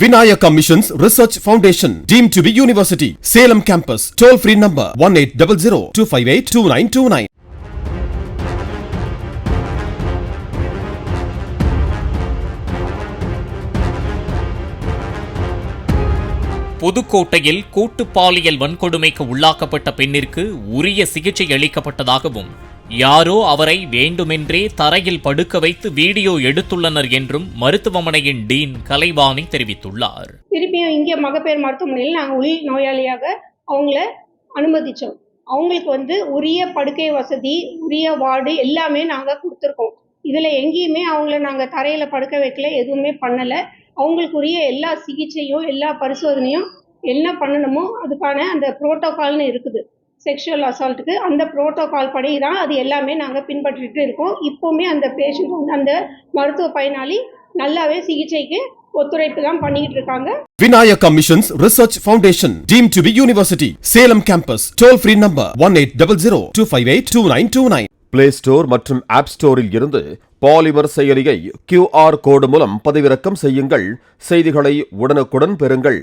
Vinayaka Missions Research Foundation, deemed to be university. Salem campus. Toll free number 1800-258-2929. புதுக்கோட்டையில் கூட்டு பாலியல் வன்கொடுமைக்கு உள்ளாக்கப்பட்ட பெண்ணிற்கு உரிய சிகிச்சை அளிக்கப்பட்டதாகவும் யாரோ அவரை வேண்டுமென்றே தரையில் படுக்க வைத்து வீடியோ எடுத்துள்ளனர் என்றும் மருத்துவமனையின் டீன் கலைவாணி தெரிவித்துள்ளார். திருப்பியும் இங்கே மகப்பேறு மருத்துவமனையில் நாங்கள் உள் நோயாளியாக அவங்கள அனுமதித்தோம். அவங்களுக்கு உரிய படுக்கை வசதி, உரிய வார்டு எல்லாமே நாங்கள் கொடுத்துருக்கோம். இதில் எங்கேயுமே அவங்கள நாங்கள் தரையில் படுக்க வைக்கல, எதுவுமே பண்ணலை. அவங்களுக்குரிய எல்லா சிகிச்சையும் எல்லா பரிசோதனையும் என்ன பண்ணணுமோ அதுக்கான அந்த புரோட்டோகால்னு இருக்குது. செக்ஷுவல் அசால்ட்டுக்கு அந்த புரோட்டோகால் படி தான் அது எல்லாமே நாங்கள் பின்பற்றிட்டு இருக்கோம். இப்போவுமே அந்த பேஷண்ட் அந்த மருத்துவ பயனாளி நல்லாவே சிகிச்சைக்கு ஒத்துழைப்பு தான் பண்ணிக்கிட்டு இருக்காங்க. Vinayaka Missions Research Foundation, deemed to be university. Salem campus. Toll free number 1800-258-2929. Play store மற்றும் ஆப் ஸ்டோரில் இருந்து பாலிமர் செயலியை QR கோடு மூலம் பதிவிறக்கம் செய்யுங்கள். செய்திகளை உடனுக்குடன் பெறுங்கள்.